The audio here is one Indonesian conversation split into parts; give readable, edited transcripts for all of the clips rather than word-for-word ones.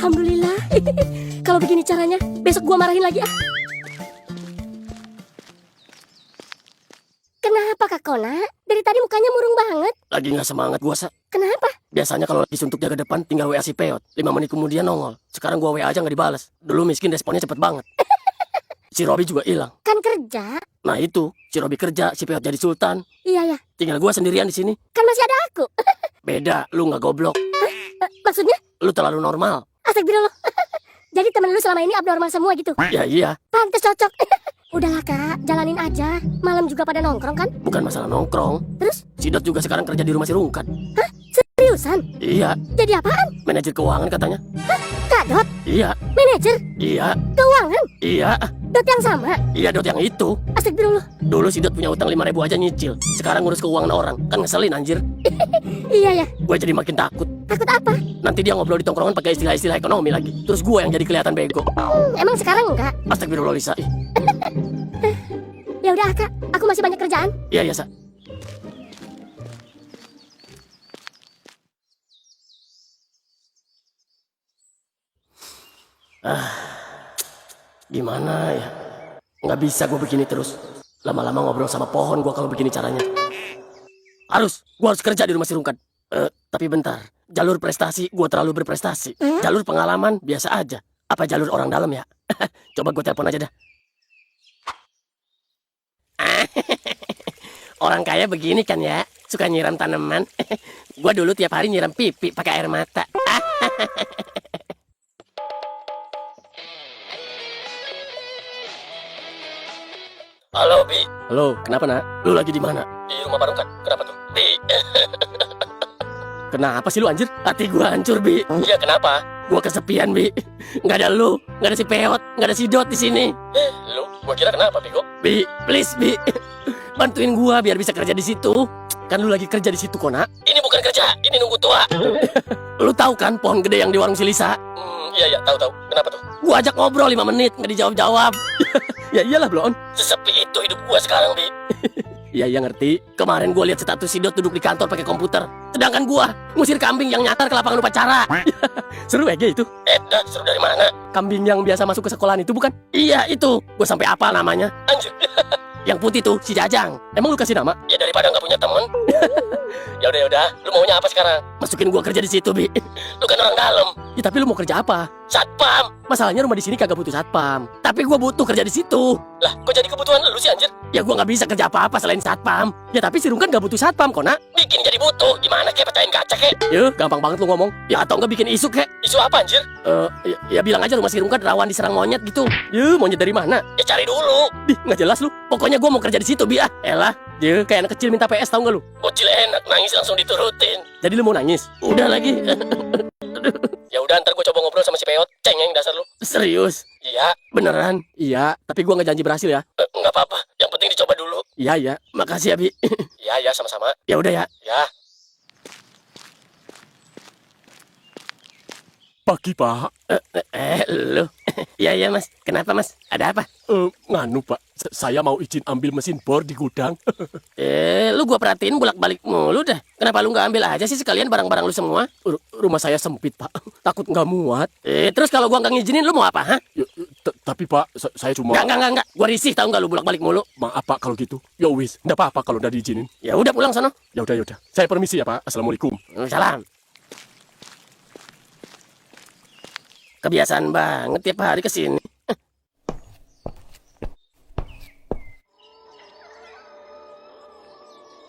Alhamdulillah. Kalau begini caranya, besok gua marahin lagi ah. Kenapa Kak Kona? Dari tadi mukanya murung banget. Lagi nggak semangat gua, Sa. Kenapa? Biasanya kalau lagi suntuk jaga depan tinggal WA si Peot. 5 menit kemudian nongol. Sekarang gua WA aja nggak dibalas. Dulu miskin responnya cepet banget. Si Robi juga hilang. Kan kerja. Nah itu, si Robi kerja, si Peot jadi sultan. Iya ya. Tinggal gua sendirian di sini. Kan masih ada aku. Beda, lu nggak goblok. Maksudnya? Lu terlalu normal. Astagfirullah. Jadi temen lu selama ini abnormal semua gitu? Ya iya, Pantes cocok. Udahlah Kak, jalanin aja. Malam juga pada nongkrong kan? bukan masalah nongkrong. Terus? Si Dot juga sekarang kerja di rumah si Rungkat. Hah? Seriusan? Iya, Jadi apaan? manajer keuangan katanya. Kak Dot? Iya, Manajer? iya, Keuangan? iya, Dot yang sama? iya Dot yang itu. Astagfirullah. Dulu si Dot punya utang 5.000 aja nyicil. Sekarang ngurus keuangan orang. Kan ngeselin anjir. Iya ya. Gue jadi makin takut. Takut apa? Nanti dia ngobrol di tongkrongan pakai istilah-istilah ekonomi lagi. Terus gue yang jadi kelihatan bego. Emang sekarang enggak? Astagfirullah Lisa. Ih, Ya udah Kak, aku masih banyak kerjaan. iya ya Sa. Gimana ya? Nggak bisa gue begini terus. Lama-lama ngobrol sama pohon gue kalau begini caranya. Gue harus kerja di rumah si Rungkat. Tapi bentar. Jalur prestasi gue terlalu berprestasi. Jalur pengalaman biasa aja. Apa jalur orang dalam ya? Coba gue telepon aja dah. Orang kaya begini kan ya, suka nyiram tanaman. Gua dulu tiap hari nyiram pipi pakai air mata. Halo Bi. Halo, kenapa nak? Lu lagi di mana? Di rumah Pak Rungkat. Kenapa tuh? Bi. Kenapa sih lu anjir? Hati gua hancur Bi. Iya kenapa? Gua kesepian Bi. Nggak ada lu, nggak ada si Peot, nggak ada si Dot di sini. Lu? Gua kira kenapa Bego? Bi, please Bi. Bantuin gua biar bisa kerja di situ. Kan lu lagi kerja di situ Kona. Ini bukan kerja, ini nunggu tua. Lu tahu kan pohon gede yang di warung si Lisa? Iya tahu. Kenapa tuh? Gua ajak ngobrol 5 menit, nggak dijawab-jawab. Ya iyalah Blon. Sesepi itu hidup gua sekarang Bi. Iya ngerti. Kemarin gua lihat status si Dot duduk di kantor pakai komputer. Sedangkan gua ngusir kambing yang nyatar ke lapangan upacara. Seru ya gitu. Seru dari mana? Kambing yang biasa masuk ke sekolahan itu bukan? Iya itu. Gua sampai apa namanya? Anjir. Yang putih tuh si Jajang. Emang lu kasih nama? Ya daripada nggak punya temen. Ya udah. Lu maunya apa sekarang? Masukin gua kerja di situ Bi. Lu kan orang dalam. Ya tapi lu mau kerja apa? Satpam. Masalahnya rumah di sini kagak butuh satpam. Tapi gua butuh kerja di situ. Lah, kok jadi kebutuhan lu sih anjir? Ya gua nggak bisa kerja apa-apa selain satpam. Ya tapi si Rung kan nggak butuh satpam Kona. Bikin jadi butuh. Gimana kek pecahin kaca kek? Ya gampang banget lu ngomong. Ya atau nggak bikin isu kek? Isu apa anjir? Ya bilang aja rumah si Rung kan rawan diserang monyet gitu. Ya monyet dari mana? Ya cari dulu. Nggak jelas lu. Pokoknya gua mau kerja di situ Bi ah. Elah, dia kayak anak kecil minta PS tau nggak lu? Bocil enak nangis langsung diturutin. Jadi lu mau nangis? Udah lagi. Ya udah ntar gue coba ngobrol sama si Peot. Cengeng dasar lu. Serius? Iya. Beneran? Iya. Tapi gue nggak janji berhasil ya. Nggak apa-apa. Yang penting dicoba dulu. Iya. Makasih ya Bi. Iya sama-sama. Ya udah ya. Ya. Pagi Pak. Lu. Iya Mas. Kenapa Mas? Ada apa? Nganu Pak, saya mau izin ambil mesin bor di gudang. Lu gua perhatiin bolak-balik mulu dah. Kenapa lu nggak ambil aja sih sekalian barang-barang lu semua? Rumah saya sempit Pak, takut nggak muat. Terus kalau gua nggak ngizinin lu mau apa, ha? Tapi Pak, saya cuma... Enggak. Gua risih tau nggak lu bolak-balik mulu. Maaf Pak kalau gitu. Ya wis, nggak apa-apa kalau udah diizinin. Ya udah pulang sono. Ya udah. Saya permisi ya Pak. Assalamualaikum. Salam. Kebiasaan banget tiap hari kesini.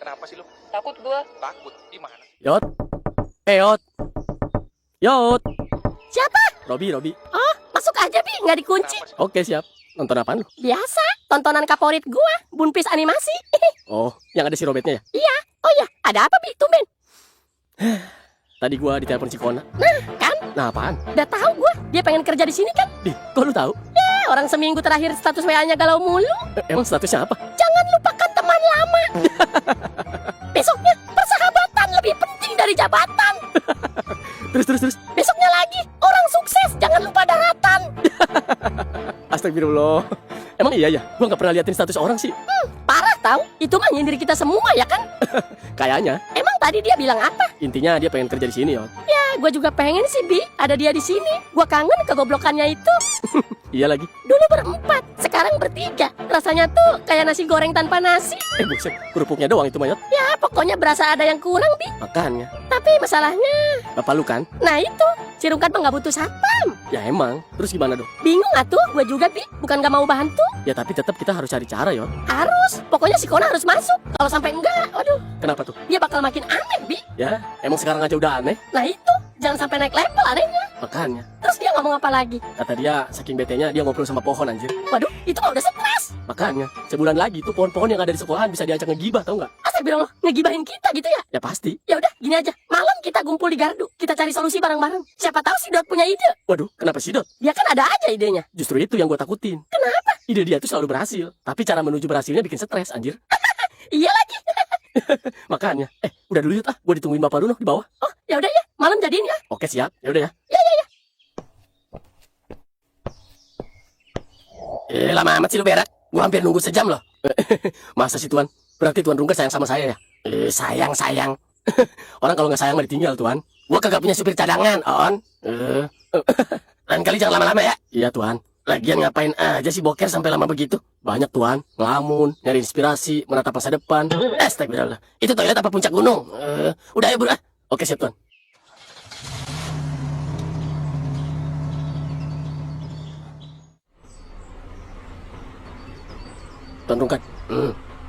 Kenapa sih lu? Takut gua. Takut? Gimana? Yot. Yot. Siapa? Robi. Oh, masuk aja Bi, nggak dikunci. Oke, siap. Nonton apaan lu? Biasa, tontonan favorit gua, Bunpis animasi. Oh, yang ada si Robetnya ya? Iya. Oh ya, ada apa Bi? Tumben. Tadi gua ditelepon si Kona. Nah, kan? Nah, apaan? Udah tahu gua, dia pengen kerja di sini kan? Kok lu tahu? Orang seminggu terakhir status WA-nya galau mulu. Emang statusnya apa? Jangan lupakan teman lama. Besoknya persahabatan lebih penting dari jabatan. Terus. Besoknya lagi orang sukses, jangan lupa daratan. Astagfirullah. Emang iya ya? Gua nggak pernah liatin status orang sih. Parah tahu? Itu mah nyindir kita semua ya kan? Kayaknya. Emang tadi dia bilang apa? Intinya dia pengen kerja di sini, Yot. Ya, Gue juga pengen sih, Bi. Ada dia di sini. Gue kangen kegoblokannya itu. Iya lagi. Dulu berempat, sekarang bertiga. Rasanya tuh kayak nasi goreng tanpa nasi. Buset, kerupuknya doang itu Mayot. Ya, pokoknya berasa ada yang kurang, Bi. Makanya, Tapi masalahnya, bapak lu kan? nah itu, si Rungkat mah nggak butuh satpam. Ya emang, terus gimana dong? Bingung atuh, gue juga, Bi. Bukan gak mau bantu. Ya tapi tetap kita harus cari cara Yot. Harus. Pokoknya si Kona harus masuk. Kalau sampai enggak, waduh, Kenapa tuh? dia bakal makin aneh, Bi. Ya, emang sekarang aja udah aneh. Nah itu, jangan sampai naik level anehnya. Makanya, Terus dia ngomong apa lagi? kata dia saking betenya dia ngobrol sama pohon anjir. Waduh, itu mah udah stres. Makanya, sebulan lagi tuh pohon-pohon yang ada di sekolahan bisa diajak ngegibah tau nggak? Astagfirullah, ngegibahin kita gitu ya? Ya pasti. Ya udah, gini aja. Malam kita kumpul di gardu. Kita cari solusi bareng-bareng. Siapa tahu si Dot punya ide. Waduh, kenapa sih Dot? Dia kan ada aja idenya. Justru itu yang gue takutin. Kenapa? Ide dia tuh selalu berhasil. Tapi cara menuju berhasilnya bikin stres anjir. Iya lagi. Makanya, udah dulu Yot ah. Gue ditungguin bapak lu noh di bawah. Oh, ya udah ya. Malam jadiin ya. Oke siap, ya udah ya. Lama amat sih lu berak. Gua hampir nunggu sejam loh. Masa sih Tuan? Berarti Tuan Rungkat sayang sama saya ya? Sayang. Orang kalau nggak sayang mah ditinggal Tuan. Gua kagak punya supir cadangan, On. Lain kali jangan lama-lama ya. Iya Tuan. Lagian ngapain aja sih boker sampai lama begitu? Banyak Tuan, ngelamun, nyari inspirasi, menatap masa depan. Astagfirullah. Itu toilet apa puncak gunung? Udah ya bro. Oke siap Tuan. Tuan Rungkat,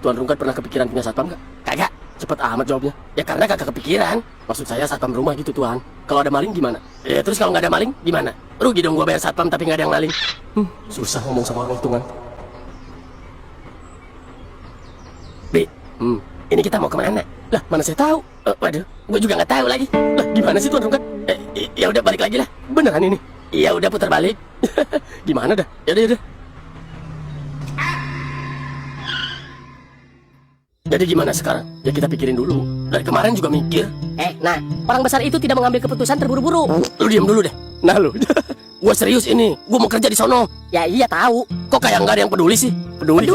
Tuan Rungkat pernah kepikiran punya satpam nggak? Kagak. Cepet amat jawabnya. Ya karena kagak kepikiran. Maksud saya satpam rumah gitu Tuan. Kalau ada maling gimana? Ya terus kalau nggak ada maling gimana? Rugi dong gua bayar satpam tapi nggak ada yang maling. Susah ngomong sama orang hitungan. Bi, ini kita mau kemana? Lah mana saya tahu? Waduh, gua juga nggak tahu lagi. Lah gimana sih Tuan Rungkat? Ya udah balik lagi lah. Beneran ini? Ya udah putar balik. Gimana dah? Ya udah. Jadi gimana sekarang? Ya kita pikirin dulu. Dari kemarin juga mikir. Nah, orang besar itu tidak mengambil keputusan terburu-buru. Lu diam dulu deh. Nah lu, gua serius ini. Gua mau kerja di sono. Ya iya tahu. Kok kayak nggak ada yang peduli sih? Peduli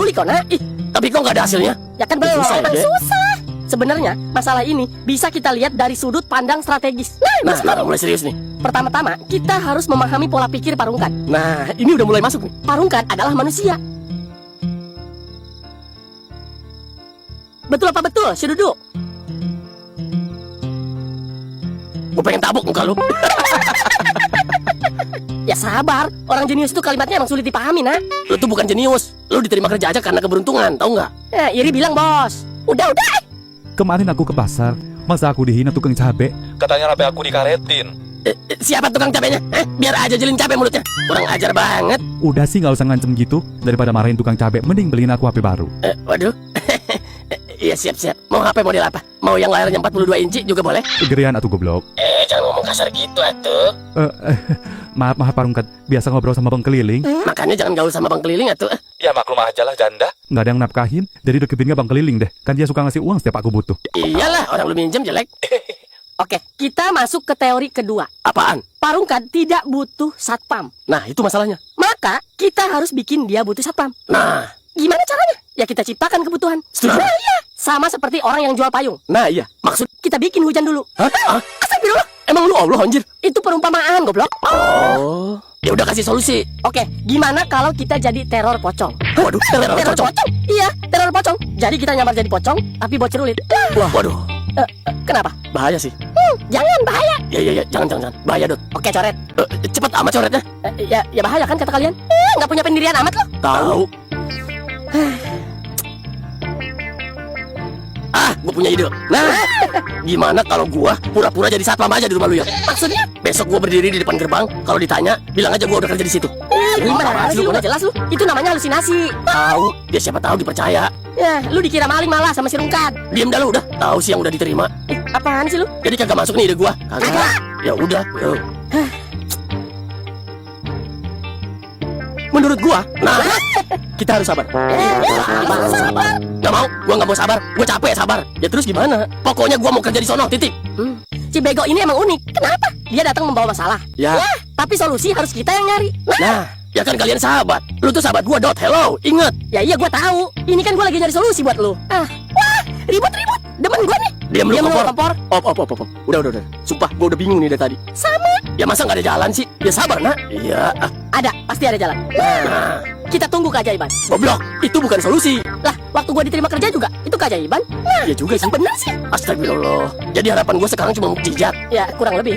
kok, Nak. Tapi kok nggak ada hasilnya? Ya kan belum, Susah ya, emang Dek? susah. Sebenarnya masalah ini bisa kita lihat dari sudut pandang strategis. Nah, mulai serius nih. Pertama-tama, kita harus memahami pola pikir Parungkat. Nah, ini udah mulai masuk nih. Parungkat adalah manusia. Betul apa betul, si Duduk? Gua pengen tabuk muka lu. Ya sabar, orang jenius itu kalimatnya emang sulit dipahami, Nak. Lu tuh bukan jenius. Lu diterima kerja aja karena keberuntungan, tahu nggak? Ya, Iri bilang, bos. Udah. Kemarin aku ke pasar, masa aku dihina tukang cabe? Katanya rabe aku dikaretin. Siapa tukang cabenya? Biar aja jelin cabe mulutnya. Kurang ajar banget. Udah sih nggak usah ngancem gitu. Daripada marahin tukang cabe, mending beliin aku HP baru. Waduh. Iya siap. Mau HP model apa? Mau yang layarnya 42 inci juga boleh? Gedean atau goblok. Jangan ngomong kasar gitu atuh. Maaf Parungkat, biasa ngobrol sama bang keliling. Makanya jangan gaul sama bang keliling atuh. Ya maklum aja lah janda. Nggak ada yang nafkahin, jadi deketin bang keliling deh. Kan dia suka ngasih uang setiap aku butuh. Iyalah, orang lu minjem jelek. Oke, kita masuk ke teori kedua. Apaan? Parungkat tidak butuh satpam. Nah, itu masalahnya. Maka, kita harus bikin dia butuh satpam. Nah, Gimana caranya? Ya kita ciptakan kebutuhan. setuju. Nah iya, sama seperti orang yang jual payung. Nah, iya. Maksud, Kita bikin hujan dulu. Astagfirullah. Emang lu Allah anjir? Itu perumpamaan, goblok. Oh. Ya udah kasih solusi. Oke, gimana kalau kita jadi teror pocong? Waduh, teror pocong. Iya, teror pocong. Jadi kita nyamar jadi pocong, tapi buat cerulit. Waduh, Kenapa? bahaya sih. Jangan, bahaya. Ya, jangan. Bahaya, Dot. Oke, coret. Cepet amat coretnya. Ya bahaya kan kata kalian? Nggak punya pendirian amat loh. Tahu. Gue punya ide. Nah, gimana kalau gua pura-pura jadi satpam aja di rumah lu ya? Maksudnya? Besok gua berdiri di depan gerbang. Kalau ditanya, bilang aja gua udah kerja di situ. Gimana sih lu? Nggak jelas lu. Itu namanya halusinasi. Tahu? Dia siapa tahu dipercaya. Ya, lu dikira maling malah sama si Rungkat. Diam dah lu udah. Tahu sih yang udah diterima. Apaan sih lu? Jadi kagak masuk nih ide gua. Kagak. Ya udah. Yuk. Menurut gua, nah, kita harus sabar. Sabar. Gak mau, gua nggak mau sabar. Gua capek sabar. Ya terus gimana? Pokoknya gua mau kerja di sono. Titik. Si bego ini emang unik. Kenapa? Dia datang membawa masalah. Ya. Tapi solusi harus kita yang nyari. Nah, ya kan kalian sahabat. Lu tuh sahabat gua, Dot. Hello, inget. Ya iya gua tahu. Ini kan gua lagi nyari solusi buat lu. Wah, ribut-ribut. Demen gua nih. Diam lu, Diam lu, kompor. kompor. Op. Udah. Sumpah, gua udah bingung nih dari tadi. Sama. Ya masa nggak ada jalan sih? Ya sabar, nak. Iya, Ada, pasti ada jalan. nah. Kita tunggu keajaiban. Goblok, itu bukan solusi. Lah, waktu gua diterima kerja juga, itu keajaiban. Nah, Ya juga sih. bener sih. Astagfirullah. Jadi harapan gua sekarang cuma mukjizat. Ya, kurang lebih.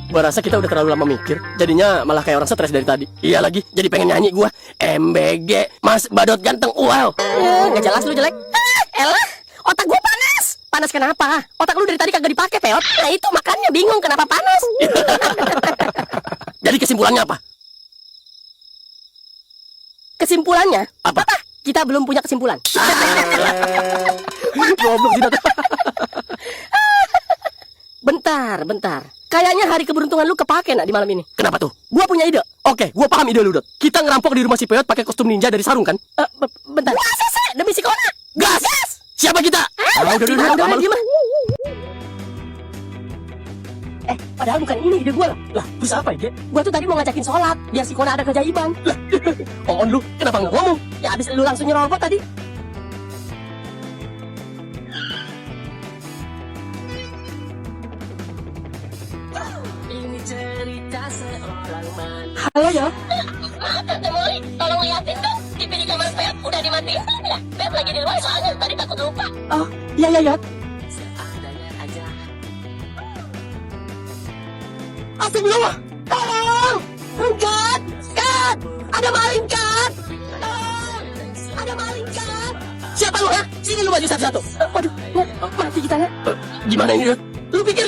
Gua rasa kita udah terlalu lama mikir. Jadinya malah kayak orang stres dari tadi. Iya lagi, jadi pengen nyanyi gua. MBG, Mas Badot ganteng, wow. Nggak jelas lu jelek. Elah, otak gua panas. Panas kenapa? Otak lu dari tadi kagak dipakai, Peot. Nah itu makanya bingung kenapa panas. Jadi kesimpulannya apa? Kesimpulannya, Apa? kita belum punya kesimpulan. Goblok sih, Dot. Bentar. Kayaknya hari keberuntungan lu kepake nak di malam ini. Kenapa tuh? Gua punya ide. Oke, gua paham ide lu, Dot. Kita ngerampok di rumah si Peot pakai kostum ninja dari sarung kan? Bentar. Demi si Kona. Gas! Siapa kita? Udah, diam. Padahal bukan ini ide gua. Lah, terus apa ya? Gua tuh tadi mau ngajakin sholat, biar si Kona ada keajaiban. On lu, kenapa nggak ngomong? Ya abis lu langsung nyerobot tadi. Ini cerita seorang manusia. Halo ya. Tante Molly, tolong liatin dong. TV di kamar Pep udah dimatiin belum ya? Pep lagi di luar soalnya tadi takut lupa. Oh, iya. Seadanya aja. Astagfirullah. Tolong. Kat. Ada maling, Kat. Tolong. Ada maling, Kat. Siapa lu, ya? Sini lu maju satu-satu. Waduh, mati kita ya. Gimana ini, Dot? Lu pikir